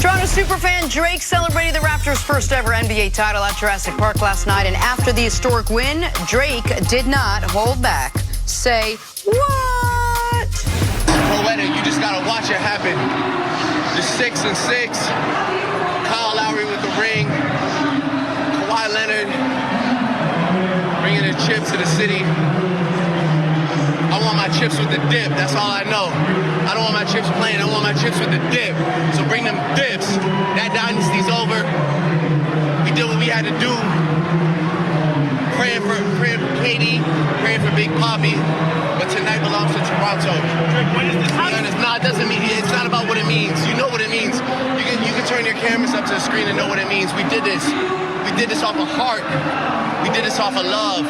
Toronto superfan Drake celebrated the Raptors' first ever NBA title at Jurassic Park last night, and after the historic win, Drake did not hold back. Say what? Poetic, you just gotta watch it happen. The 6 and 6, Kyle Lowry with the ring, Kawhi Leonard bringing a chip to the city. I want my chips with the dip, that's all I know. I don't want my chips plain, I want my chips with the dip. So bring them dips. That dynasty's over. We did what we had to do. Praying for Katie, praying for Big Poppy, but tonight belongs to Toronto. It doesn't mean, it's not about what it means. You know what it means. You can turn your cameras up to the screen and know what it means. We did this. We did this off of heart. We did this off of love.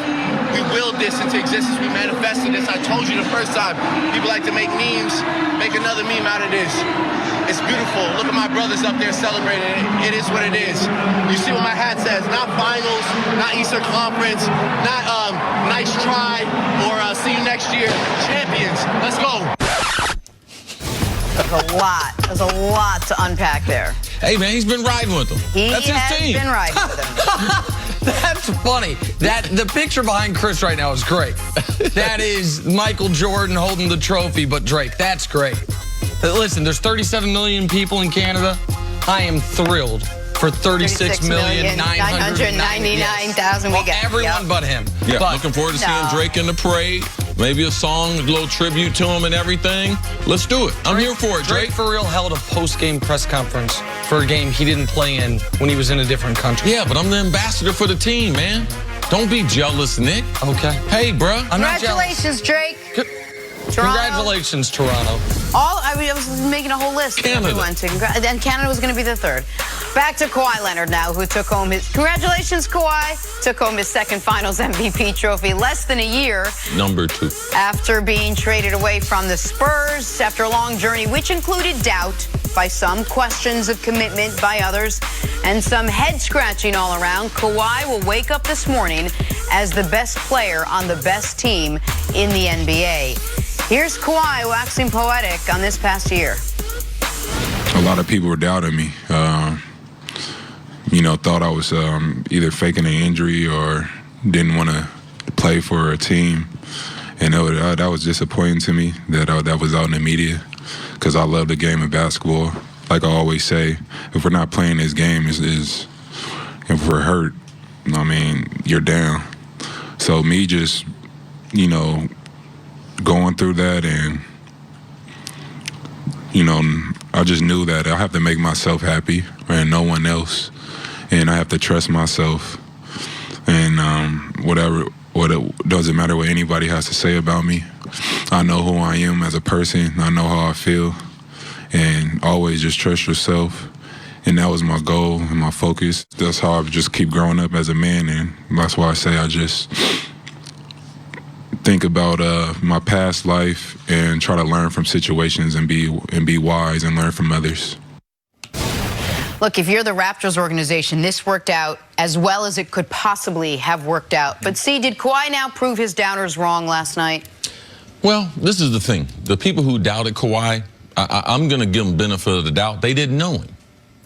We willed this into existence. We manifested this. I told you the first time. People like to make memes. Make another meme out of this. It's beautiful. Look at my brothers up there celebrating it. It is what it is. You see what my hat says. Not finals, not Eastern Conference, not nice try, or see you next year. Champions. Let's go. There's a lot. There's a lot to unpack there. Hey, man, he's been riding with them. That's his team. Been riding with them. That's funny. The picture behind Chris right now is great. That is Michael Jordan holding the trophy, but Drake. That's great. Listen, there's 37 million people in Canada. I am thrilled for 36,999,000. We got everyone but him. Yeah, but, looking forward to seeing Drake in the parade. Maybe a song, a little tribute to him and everything. Let's do it. I'm here for it, Drake. Drake for real held a post-game press conference for a game he didn't play in when he was in a different country. Yeah, but I'm the ambassador for the team, man. Don't be jealous, Nick. Okay. Hey, bruh. Congratulations, Drake. Toronto. Congratulations, Toronto. I was making a whole list. Canada. We went to, and Canada was going to be the third. Back to Kawhi Leonard now, who took home his, congratulations, Kawhi, took home his second Finals MVP trophy less than a year. Number 2. After being traded away from the Spurs after a long journey, which included doubt by some, questions of commitment by others, and some head-scratching all around, Kawhi will wake up this morning as the best player on the best team in the NBA. Here's Kawhi waxing poetic on this past year. A lot of people were doubting me. Thought I was either faking an injury or didn't want to play for a team. And that was disappointing to me that was out in the media, because I love the game of basketball. Like I always say, if we're not playing this game, if we're hurt, you're down. So me just, going through that, and I just knew that I have to make myself happy and no one else, and I have to trust myself, and it doesn't matter what anybody has to say about me. I know who I am as a person. I know how I feel, and always just trust yourself. And that was my goal and my focus. That's how I just keep growing up as a man, and that's why I say I just think about my past life and try to learn from situations and be wise and learn from others. Look, if you're the Raptors organization, this worked out as well as it could possibly have worked out. But see, did Kawhi now prove his doubters wrong last night? Well, this is the thing. The people who doubted Kawhi, I'm going to give them benefit of the doubt. They didn't know him.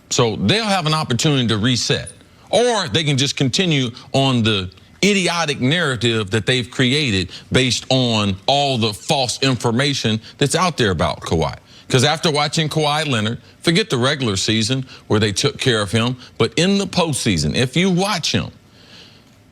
So they'll have an opportunity to reset. Or they can just continue on the idiotic narrative that they've created based on all the false information that's out there about Kawhi. Because after watching Kawhi Leonard, forget the regular season where they took care of him, but in the postseason, if you watch him,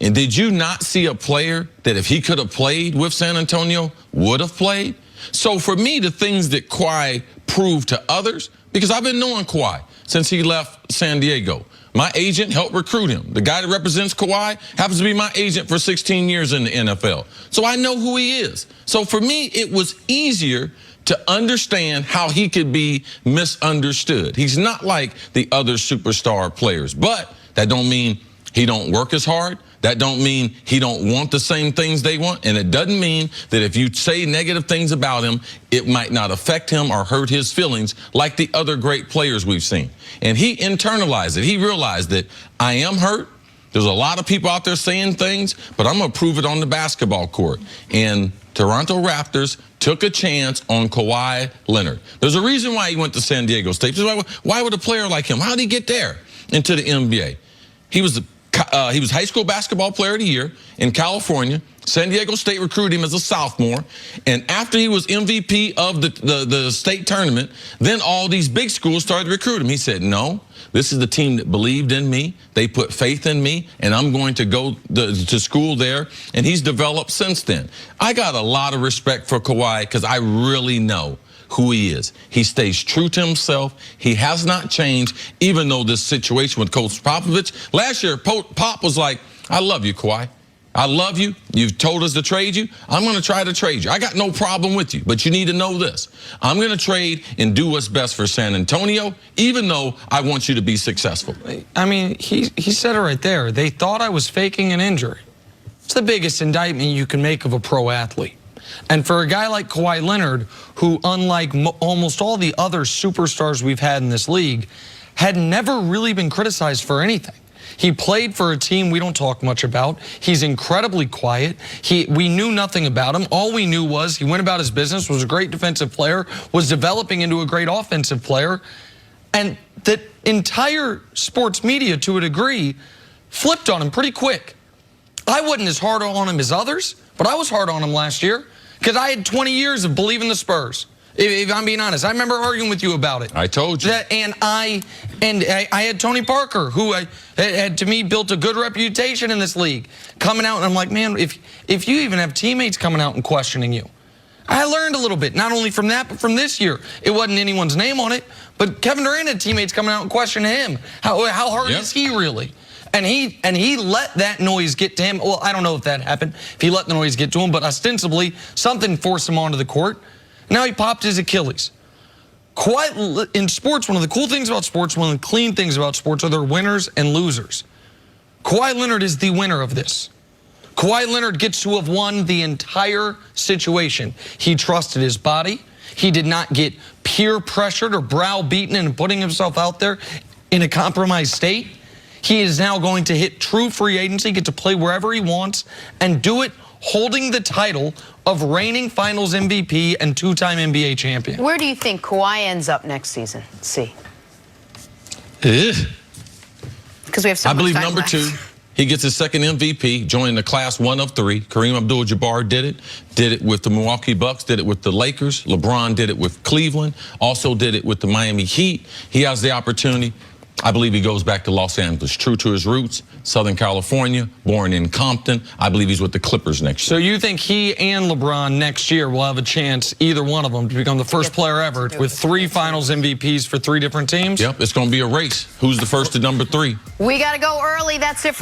and did you not see a player that if he could have played with San Antonio, would have played? So for me, the things that Kawhi proved to others, because I've been knowing Kawhi since he left San Diego. My agent helped recruit him. The guy that represents Kawhi happens to be my agent for 16 years in the NFL. So I know who he is. So for me, it was easier to understand how he could be misunderstood. He's not like the other superstar players, but that don't mean he don't work as hard. That don't mean he don't want the same things they want. And it doesn't mean that if you say negative things about him, it might not affect him or hurt his feelings like the other great players we've seen. And he internalized it. He realized that I am hurt. There's a lot of people out there saying things, but I'm going to prove it on the basketball court. And Toronto Raptors took a chance on Kawhi Leonard. There's a reason why he went to San Diego State. Why would a player like him, how did he get there into the NBA? He was high school basketball player of the year in California. San Diego State recruited him as a sophomore. And after he was MVP of the state tournament, then all these big schools started to recruit him. He said, no, this is the team that believed in me. They put faith in me, and I'm going to go to school there. And he's developed since then. I got a lot of respect for Kawhi because I really know who he is. He stays true to himself. He has not changed, even though this situation with Coach Popovich. Last year, Pop was like, I love you, Kawhi. I love you. You've told us to trade you. I'm going to try to trade you. I got no problem with you, but you need to know this. I'm going to trade and do what's best for San Antonio, even though I want you to be successful. I mean, he said it right there. They thought I was faking an injury. It's the biggest indictment you can make of a pro athlete. And for a guy like Kawhi Leonard, who unlike almost all the other superstars we've had in this league, had never really been criticized for anything. He played for a team we don't talk much about. He's incredibly quiet. We knew nothing about him. All we knew was he went about his business, was a great defensive player, was developing into a great offensive player. And the entire sports media, to a degree, flipped on him pretty quick. I wasn't as hard on him as others, but I was hard on him last year because I had 20 years of believing the Spurs. If I'm being honest, I remember arguing with you about it. I told you. And I had Tony Parker, who had to me built a good reputation in this league, coming out, and I'm like, man, if you even have teammates coming out and questioning you. I learned a little bit, not only from that, but from this year. It wasn't anyone's name on it, but Kevin Durant had teammates coming out and questioning him. How hard is he really? And he let that noise get to him. Well, I don't know if that happened, if he let the noise get to him, but ostensibly something forced him onto the court. Now he popped his Achilles. In sports, one of the cool things about sports, one of the clean things about sports are there winners and losers. Kawhi Leonard is the winner of this. Kawhi Leonard gets to have won the entire situation. He trusted his body. He did not get peer pressured or browbeaten and putting himself out there in a compromised state. He is now going to hit true free agency, get to play wherever he wants, and do it holding the title of reigning Finals MVP and two-time NBA champion. Where do you think Kawhi ends up next season? Let's see. Because we have so much I believe time number left. 2. He gets his second MVP, joining the class 1 of 3. Kareem Abdul-Jabbar did it with the Milwaukee Bucks, did it with the Lakers. LeBron did it with Cleveland, also did it with the Miami Heat. He has the opportunity. I believe he goes back to Los Angeles, true to his roots, Southern California, born in Compton. I believe he's with the Clippers next year. So you think he and LeBron next year will have a chance, either one of them, to become the first player ever with 3 Finals MVPs for 3 different teams? Yep, it's going to be a race. Who's the first to number 3? We got to go early. That's it.